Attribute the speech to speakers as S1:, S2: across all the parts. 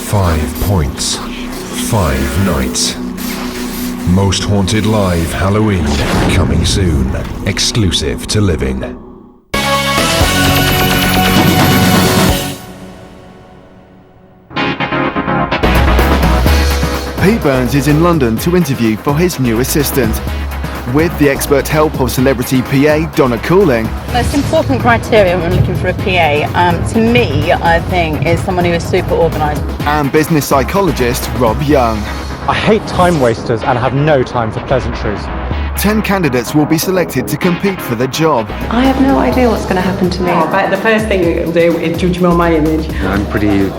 S1: 5 points, 5 nights. Most Haunted Live Halloween, coming soon, exclusive to Living.
S2: Pete Burns is in London to interview for his new assistant, with the expert help of celebrity PA Donna Cooling.
S3: Most important criteria when looking for a PA, to me, I think, is someone who is super organised.
S2: And business psychologist Rob Young.
S4: I hate time wasters and have no time for pleasantries.
S2: 10 candidates will be selected to compete for the job.
S5: I have no idea what's going to happen to me.
S6: But the first thing it'll do is judge me on my image.
S7: I'm pretty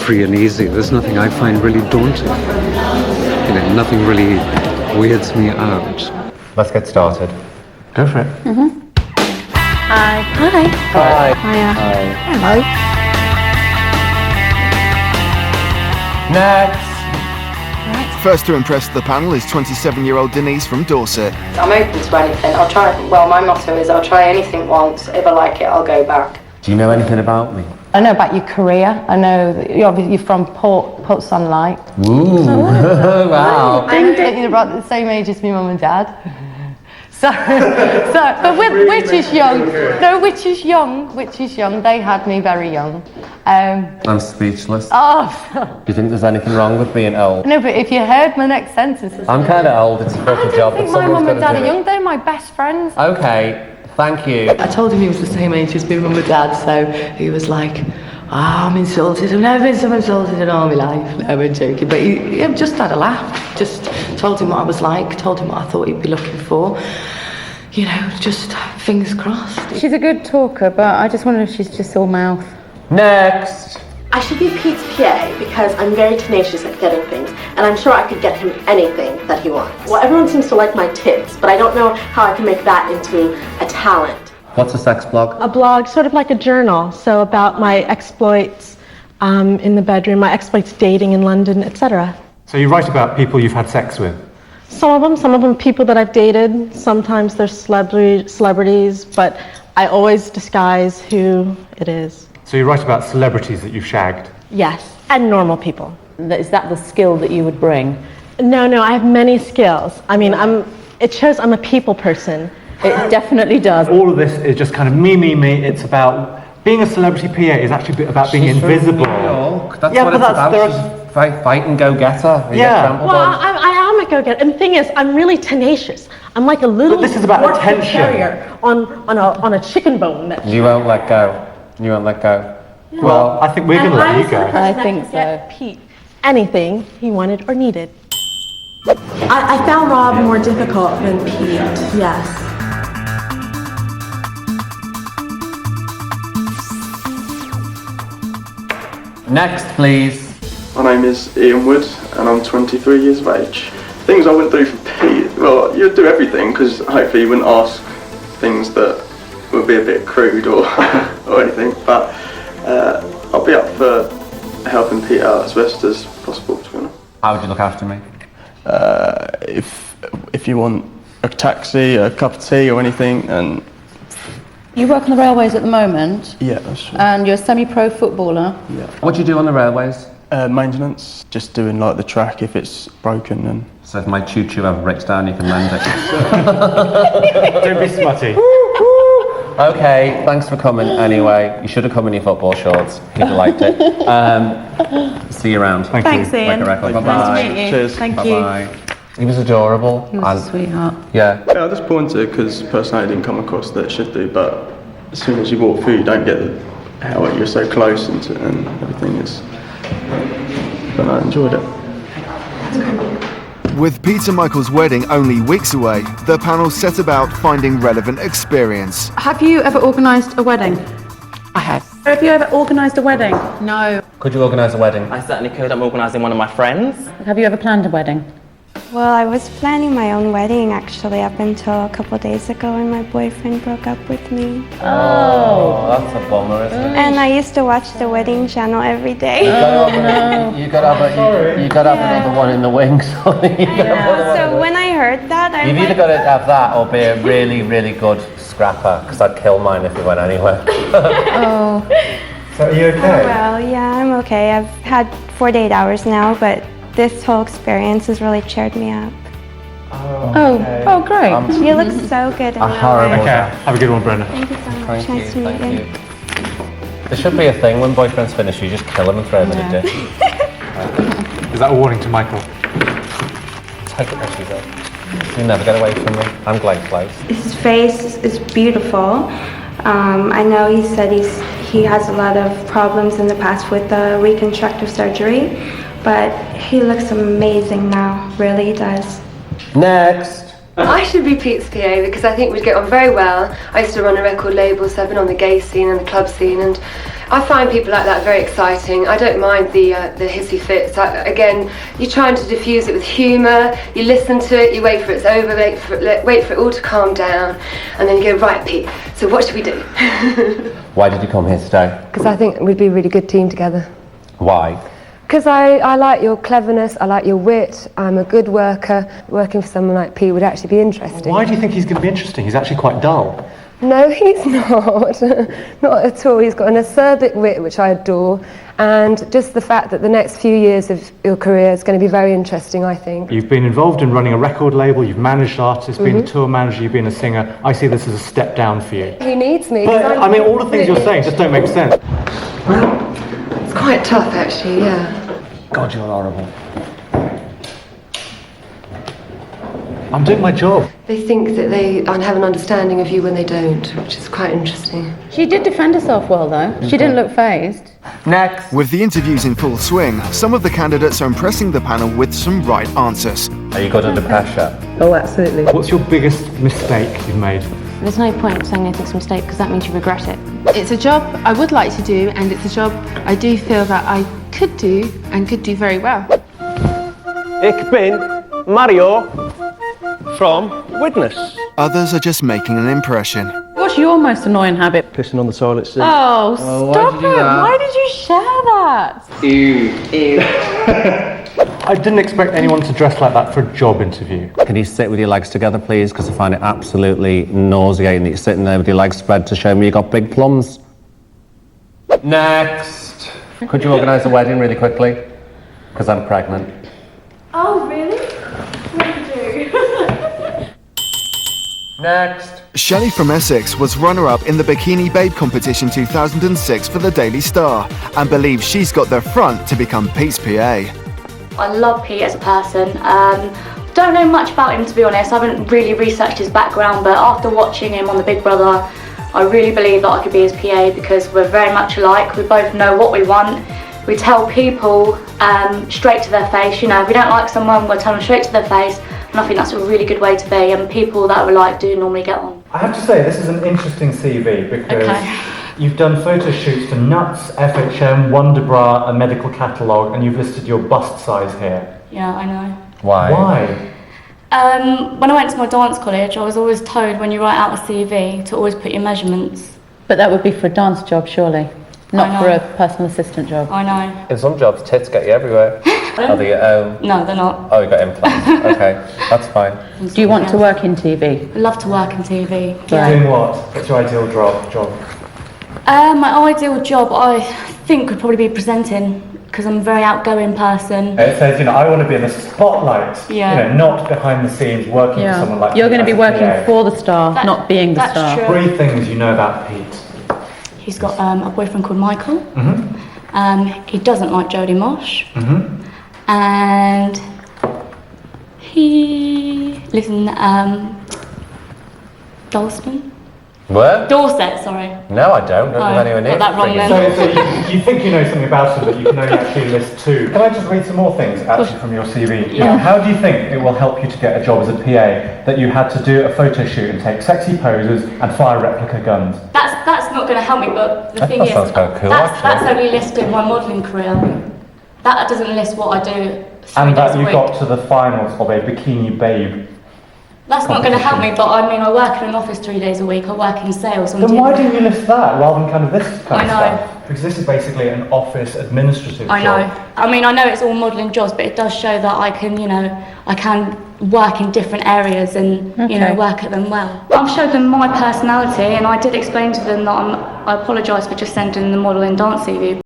S7: free and easy. There's nothing I find really daunting. You know, nothing really weirds me out.
S4: Let's get started. Go for it.
S3: Hi.
S5: Hi.
S4: Hi.
S5: Hiya.
S3: Hello.
S4: Next.
S2: First to impress the panel is 27-year-old Denise from Dorset.
S8: I'm open to anything. I'll try. Well, my motto is I'll try anything once. If I like it, I'll go back.
S7: Do you know anything about me?
S3: I know about your career. I know that you're from Port Sunlight.
S7: Ooh, wow.
S3: You're about the same age as my mum and dad. But which is young? No, which is young? They had me very young.
S7: I'm speechless.
S3: Oh.
S7: Do you think there's anything wrong with being old?
S3: No, but if you heard my next sentence.
S7: I'm kind of old. It's a fucking job.
S3: I think my mum and dad are young. They're my best friends.
S7: Okay, thank you.
S5: I told him he was the same age as my mum and dad, so he was like, I'm insulted. I've never been so insulted in all my life. No, I'm joking. But he just had a laugh. Just told him what I was like, told him what I thought he'd be looking for. You know, just fingers crossed.
S3: She's a good talker, but I just wonder if she's just all mouth.
S7: Next.
S9: I should be Pete's PA because I'm very tenacious at getting things, and I'm sure I could get him anything that he wants. Well, everyone seems to like my tips, but I don't know how I can make that into a talent.
S7: What's a sex blog?
S10: A blog, sort of like a journal, so about my exploits in the bedroom, my exploits dating in London, etc.
S4: So you write about people you've had sex with?
S10: Some of them people that I've dated. Sometimes they're celebrities, but I always disguise who it is.
S4: So you write about celebrities that you've shagged?
S10: Yes, and normal people.
S3: Is that the skill that you would bring?
S10: No, I have many skills. I mean, it shows I'm a people person.
S3: It definitely does.
S4: All of this is just kind of me. It's about being a celebrity PA is actually about being invisible.
S7: That's what it's about. She's fight and go getter.
S4: Yeah.
S10: Well, I am a go-getter, and the thing is, I'm really tenacious. I'm like a little.
S4: But this is about attention.
S10: Terrier on a chicken bone.
S7: You won't let go. You won't let go.
S10: Yeah.
S4: Well, I think we're going to let you go.
S3: I think so.
S10: Pete, anything he wanted or needed.
S5: I found Rob more difficult than Pete, yes.
S7: Next, please.
S11: My name is Ian Wood, and I'm 23 years of age. Things I went through for Pete, well, you'd do everything, because hopefully you wouldn't ask things that would be a bit crude or or anything, but I'll be up for helping Pete out as best as possible, to be honest.
S7: How would you look after me?
S11: If you want a taxi, a cup of tea or anything, and...
S3: You work on the railways at the moment?
S11: Yeah, that's true.
S3: And you're a semi-pro footballer?
S11: Yeah.
S7: What do you do on the railways?
S11: Maintenance, just doing like the track if it's broken and...
S7: So if my choo-choo ever breaks down, you can lend it.
S4: Don't be smutty.
S7: Okay, thanks for coming anyway. You should have come in your football shorts. He'd have liked it. See you around.
S4: Thanks,
S10: Ian.
S7: Bye-bye.
S10: Nice to meet you.
S11: Cheers.
S10: Thank
S7: Bye-bye. He was adorable.
S3: He was a sweetheart.
S7: Yeah.
S11: Yeah, I just pointed because personally I didn't come across that it should do, but as soon as you walk through, you don't get how you're so close and everything is. But I enjoyed it.
S2: With Pete and Michael's wedding only weeks away, the panel set about finding relevant experience.
S12: Have you ever organised a wedding?
S5: I have.
S12: Have you ever organised a wedding?
S3: No.
S7: Could you organise a wedding?
S6: I certainly could. I'm organising one of my friends.
S3: Have you ever planned a wedding?
S13: Well, I was planning my own wedding actually up until a couple days ago when my boyfriend broke up with me.
S7: Oh, that's a bummer, isn't it?
S13: And I used to watch the wedding channel every day.
S7: You got to have another one in the wings.
S13: So when I heard that,
S7: You've either got to have that or be a really, really good scrapper, because I'd kill mine if we went anywhere.
S3: Oh.
S4: So are you okay?
S13: Oh, well, yeah, I'm okay. I've had 4 to 8 hours now, but this whole experience has really cheered me up.
S3: Oh, great.
S13: You look so good in
S7: A
S13: real
S7: horrible
S13: life.
S4: Okay, have a good one, Brenda.
S13: Thank you so much.
S7: Thank
S13: Nice to meet
S7: thank
S13: you.
S7: There should be a thing when boyfriends finish, you just kill them and throw them in a dish.
S4: Is that a warning to Michael?
S7: Take it as you go. You'll never get away from me. I'm Glenn Close.
S13: His face is beautiful. I know he said he has a lot of problems in the past with the reconstructive surgery, but he looks amazing now, really he does.
S7: Next!
S14: I should be Pete's PA because I think we'd get on very well. I used to run a record label, so I've been on the gay scene and the club scene, and I find people like that very exciting. I don't mind the hissy fits. Again, you're trying to diffuse it with humour, you listen to it, you wait for it's over, wait for it all to calm down, and then you go, right Pete, so what should we do?
S7: Why did you come here today?
S14: Because I think we'd be a really good team together.
S7: Why?
S14: Because I like your cleverness, I like your wit, I'm a good worker. Working for someone like Pete would actually be interesting.
S4: Why do you think he's going to be interesting? He's actually quite dull.
S14: No, he's not. Not at all. He's got an acerbic wit, which I adore, and just the fact that the next few years of your career is going to be very interesting, I think.
S4: You've been involved in running a record label, you've managed artists, been a tour manager, you've been a singer. I see this as a step down for you.
S14: He needs me.
S4: But, I mean, all the things you're saying just don't make sense.
S14: It's quite tough, actually, yeah.
S7: God, you're horrible.
S4: I'm doing my job.
S14: They think that they have an understanding of you when they don't, which is quite interesting.
S3: She did defend herself well, though. She didn't look fazed.
S7: Next!
S2: With the interviews in full swing, some of the candidates are impressing the panel with some right answers.
S7: Are you good under pressure?
S14: Oh, absolutely.
S4: What's your biggest mistake you've made?
S15: There's no point saying anything's a mistake because that means you regret it.
S12: It's a job I would like to do, and it's a job I do feel that I could do and could do very well.
S16: Ik ben Mario from Witness.
S2: Others are just making an impression.
S3: What's your most annoying habit?
S16: Pissing on the toilet seat.
S3: Oh, stop it! Why did you share that?
S4: I didn't expect anyone to dress like that for a job interview.
S7: Can you sit with your legs together, please? Because I find it absolutely nauseating that you're sitting there with your legs spread to show me you got big plums. Next! Could you organise a wedding really quickly? Because I'm pregnant.
S13: Oh, really?
S7: Next!
S2: Shelley from Essex was runner-up in the Bikini Babe competition 2006 for the Daily Star and believes she's got the front to become Pete's PA.
S9: I love Pete as a person. Don't know much about him, to be honest. I haven't really researched his background, but after watching him on the Big Brother, I really believe that I could be his PA because we're very much alike. We both know what we want. We tell people straight to their face. You know, if we don't like someone, we'll tell them straight to their face. And I think that's a really good way to be, and people that are alike do normally get on.
S4: I have to say, this is an interesting CV because you've done photo shoots for Nuts, FHM, Wonder Bra, a medical catalogue, and you've listed your bust size here.
S5: Yeah, I know.
S7: Why?
S4: Why?
S5: When I went to my dance college, I was always told when you write out a CV to always put your measurements.
S3: But that would be for a dance job, surely. Not for a personal assistant job.
S5: I know.
S7: In some jobs, tits get you everywhere. Are they your own?
S5: No, they're not.
S7: Oh, you got implants. Okay, that's fine.
S3: Do you want to work in TV?
S5: I love to work in TV.
S4: Doing what? What's your ideal job?
S5: My ideal job, I think, would probably be presenting, because I'm a very outgoing person.
S4: It says, you know, I want to be in the spotlight.
S5: Yeah.
S4: You know, not behind the scenes working for someone like
S3: You're going to
S4: you
S3: be
S4: as a
S3: working
S4: PA.
S3: for the star, not being the star.
S5: True.
S4: 3 things you know about Pete.
S5: He's got a boyfriend called Michael.
S4: Mm-hmm.
S5: He doesn't like Jodie Mosh.
S4: Mm-hmm.
S5: And he lives in Dalston.
S7: Where?
S5: Dorset, sorry.
S7: No, I don't. Don't live anywhere near.
S5: Got that wrong then.
S4: So you think you know something about him, but you can only actually list 2. Can I just read some more things actually from your CV?
S5: Yeah.
S4: How do you think it will help you to get a job as a PA that you had to do a photo shoot and take sexy poses and fire replica guns?
S5: That's not going to help me, but the
S7: That
S5: thing is,
S7: sounds kind of cool,
S5: that's
S7: actually.
S5: only listed my modelling career. That doesn't list what I do 3
S4: And
S5: days
S4: that
S5: a
S4: you
S5: week.
S4: got to the finals of a Bikini Babe.
S5: That's not going to help me, but I mean, I work in an office 3 days a week. I work in sales.
S4: Then why didn't you list that rather than kind of this kind of
S5: I know.
S4: stuff? Because this is basically an office administrative
S5: I
S4: job.
S5: know. I mean, I know it's all modelling jobs, but it does show that I can, you know, I can
S9: work in different areas and you know, work at them well. I've showed them my personality, and I did explain to them that I apologise for just sending the model and dance CV.